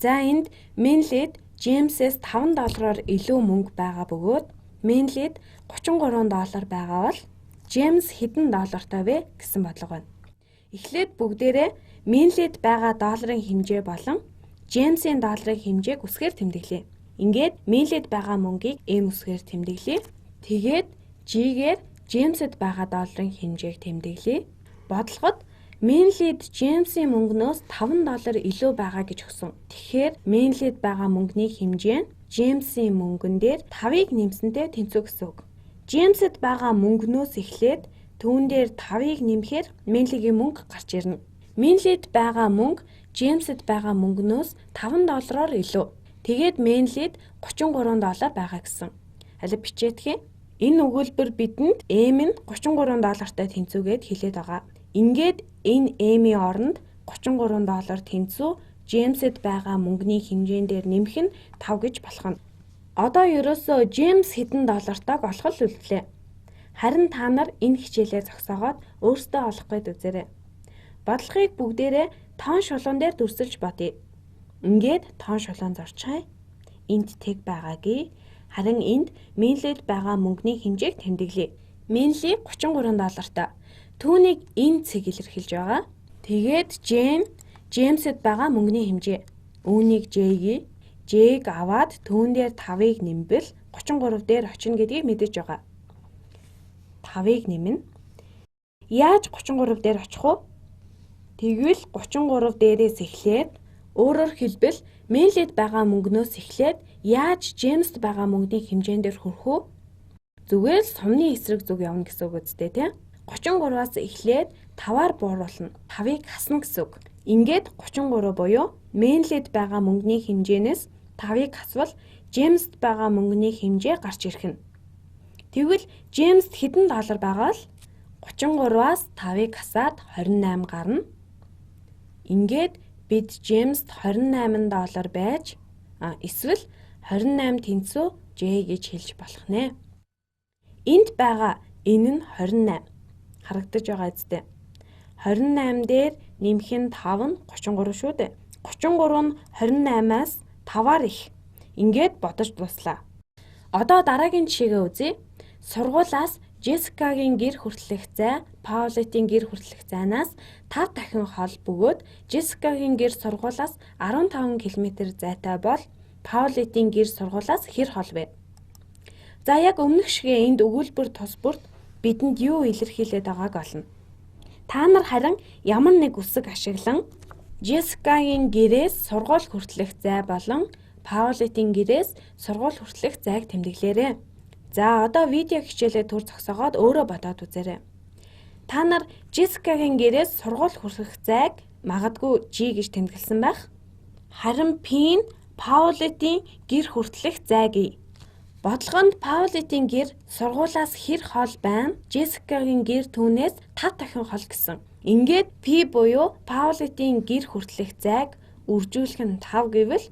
За энд Менлид Джеймсээс $5 илүү мөнгө байгаа бөгөөд Менлид $33 байгаа бол Джеймс хэдэн доллартай вэ гэсэн бодлого байна. Эхлээд бүгдээрээ Менлид байгаа долларын хэмжээ болон Джеймсийн долларын хэмжээг үсгээр тэмдэглэе. Ингээд Менлид байгаа мөнгийг M үсгээр тэмдэглэе. Тэгээд G-гээр Джеймсэд байгаа долларын хэмжээг тэмдэглэе. Бодлогод Менлид Джеймсийн мөнгнөөс $5 илүү байгаа гэж өгсөн. Тэгэхээр Менлид байгаа мөнгөний хэмжээ нь Джеймсийн мөнгөн дээр 5-ыг нэмсэнтэй тэнцүү гэсэн үг. Джеймсэд байгаа мөнгнөөс эхлээд түүн дээр 5-ыг нэмэхээр Менлигийн мөнгө гарч ирнэ. Менлид байгаа мөнгө Джеймсэд байгаа мөнгнөөс $5 илүү. Тэгээд Менлид $33 байгаа гэсэн. Алив бичээдхээ. Энэ өгүүлбэр бидэнд M нь $33-тай тэнцүүгээд хэлээд байгаа. Ингээд энэ M-ийн оронд $33 тэнцүү Джеймсэд байгаа мөнгөний хэмжээндээр нэмэх нь 5 гэж болох нь. Одоо ерөөсөө Джеймс хэдэн доллартайг олох л үлдлээ. Харин та нар энэ хичээлээ зогсоогоод өөрсдөө олох гээд үзээрэй. Бодлогыг бүгдээрээ тоон шулуун дээр дүрсэлж бодъё. Ингээд тоон шулуун зорчхай. Энд тэг байгаагүй. Харин энд Менлид байгаа мөнгөний хэмжээг тэмдэглэе. Менли $33-тай. Түүнийг энэ цэг илэрхийлж байгаа. Тэгээд Джеймсэд байгаа мөнгөний хэмжээ. Үүнийг J-г аваад түүн дээр 5-ыг нэмбэл 33 дээр очино гэдгийг мэдэж байгаа. 5-ыг нэмнэ. Яаж 33 дээр очих вэ? Тэгвэл 33 дээрээс эхлээд өөрөөр хэлбэл Менлид байгаа мөнгнөөс эхлээд яаж Джеймсд байгаа мөнгөний хэмжээндээр хүрэх вэ? Зүгээр л сумны эсрэг зүг явна гэсэн үг үстэй тийм. 33-аас эхлээд 5-аар бууруулна. 5-ыг хасна гэсэн үг. Ингээд 33 буюу Менлид байгаа мөнгөний хэмжээнээс 5-ыг хасвал Джеймсд байгаа мөнгөний хэмжээ гарч ирэх нь. Тэгвэл Джеймсд хэдэн доллар байгаа л 33-аас 5-ыг хасаад 28 гарна. Ингээд бид Джеймсд $28 байж эсвэл 28 тэнцүү J гэж хэлж болох нэ. Энд байгаа энэ нь 28. Харагдаж байгаа үстэй. 28 дээр нэмэх нь 5 нь 33 шүү дээ. 33 нь 28-аас 5-аар их. Ингээд бодож дуслаа. Одоо дараагийн жишээгээ үзье. Сургуулиас Джессикагийн гэр хүртэлх зай Паулетийн гэр хүртэлх зайнаас 5 дахин хол бөгөөд Джессикагийн гэр сургуулиас 15 км зайтай бол Паулетийн гэр сургуулиас хэр хол вэ? За яг өмнөх шигээ энд өгүүлбэр тус бүрт бидэнд юу илэрхийлээд байгааг олно. Та нар харин ямар нэг үсэг ашиглан Джессикагийн гэрээс сургууль хүртэлх зай болон Паулетийн гэрээс сургууль хүртэлх зайг тэмдэглээрэй. За одоо видео хичээлээ түр зогсоогоод өөрөө бодоод үзээрэй. Та нар Джессикагийн гэрээс сургууль хүртэх зайг магадгүй G гэж тэмдэглэсэн байх. Харин P нь Паулетийн гэр хүртэлх зайг. Бодлогонд Паулетийн гэр сургуулиас хэр хол байна? Джессикагийн гэр түүнээс 5 дахин хол гэсэн. Ингээд P буюу Паулетийн гэр хүртэлх зайг үржүүлэх нь 5 гэвэл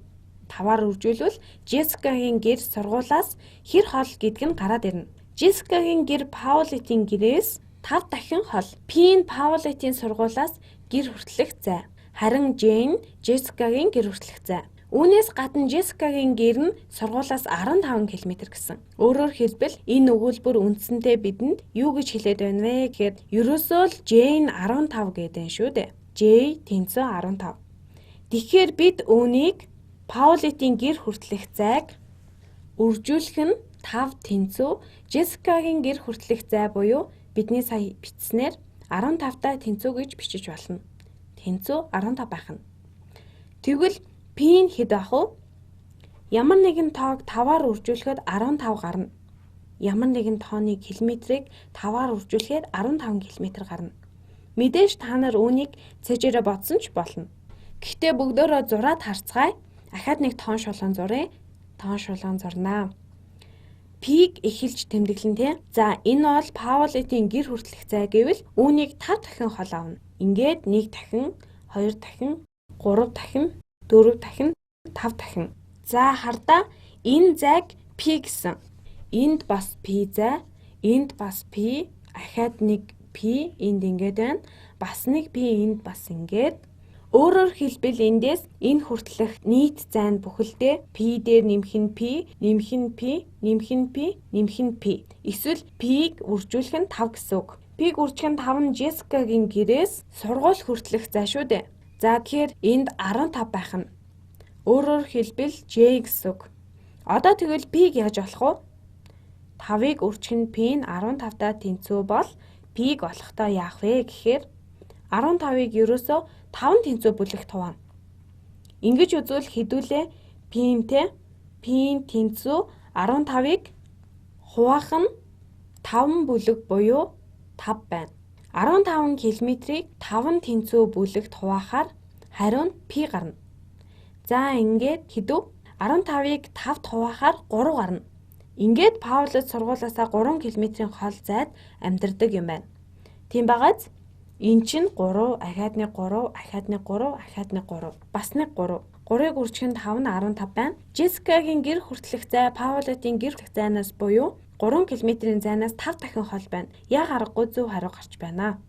5-аар үржүүлвэл Джессикагийн гэр сургуулиас хэр хол гэдг нь гараад ирнэ. Джессикагийн гэр Паулетийн гэрээс 5 дахин хол. P нь Паулетийн сургуулиас гэр хүртэлх зай. Харин J нь Джессикагийн гэр хүртэлх зай. Үүнээс гадна Джессикагийн гэр нь сургуулиас 15 км гэсэн. Өөрөөр хэлбэл энэ өгүүлбэр үндсэндээ бидэнд юу гэж хэлээд байна вэ гэхээр ерөөсөө л J нь 15 гэдэг шүү дээ. J тэнцүү 15. Тэгэхээр бид үүнийг Паулетийн гэр хүртэлх зайг үржүүлэх нь 5 тэнцүү Джессикагийн гэр хүртэлх зай буюу бидний сая бичснээр 15-тай тэнцүү гэж бичиж болно. Тэнцүү 15 байх нь. Тэгвэл P нь хэд ах вэ? Ямар нэгэн тоог 5-аар үржүүлэхэд 15 гарна. Ямар нэгэн тооны километрийг 5-аар үржүүлэхэд 15 км гарна. Мэдээж та нар үүнийг цэжээрээ бодсон ч болно. Гэхдээ бүгдөө зураад харцгаая. Ахаад нэг тоон шулуун зуръя. Тоон шулуун зурнаа. P-г эхэлж тэмдэглэн тий. За энэ бол Паулетийн гэр хүртэлх зай гэвэл үүнийг 5 дахин хол авна. Ингээд 1 дахин, 2 дахин, 3 дахин, 4 дахин, 5 дахин. За хардаа энэ зайг P гэсэн. Энд бас P зай, энд бас P, ахаад нэг P энд ингээд байна. Бас нэг P энд бас ингээд. Өөрөөр хэлбэл эндээс энэ хүртэлх нийт зай нь бүхэлдээ p дээр нэмэх нь p, нэмэх нь p, нэмэх нь p, нэмэх нь p. Эсвэл p-г үржүүлэх нь 5 гэсэн үг. P-г үржих нь 5 нь Jessica-гийн гэрээс сургууль хүртэлх зай шүү дээ. За тэгэхээр энд 15 байх нь. Өөрөөр хэлбэл J гэсэн үг. Одоо тэгвэл P-г яаж олох вэ? 5-ыг үржих нь P нь 15-таа тэнцүү бол P-г олохдоо яах вэ гэхээр 15-ыг ерөөсөө 5 тэнцүү бүлэгт хуваана. Ингэж үзвэл хэдүүлээ P-нтэй P-ийн тэнцүү 15-ыг хуваах нь 5 бүлэг буюу 5 байна. 15 км-ийг 5 тэнцүү бүлэгт хуваахаар хариу нь P гарна. За ингээд хэдүү 15-ыг 5-т хуваахаар 3 гарна. Ингээд Паулус сургуулиасаа 3 км-ийн хол зайд амьдардаг юм байна. Тийм багаз эн чинь 3, ахаад нэг 3, ахаад нэг 3, ахаад нэг 3. Бас нэг 3. 3-ыг үржих нь 5 нь 15 байна. Jessica-гийн гэр хүртэлх зай Паулотын гэр хүртэлх зайнаас буюу 3 км-ийн зайнаас 5 дахин хол байна. Яг аргагүй зөв хариу гарч байна.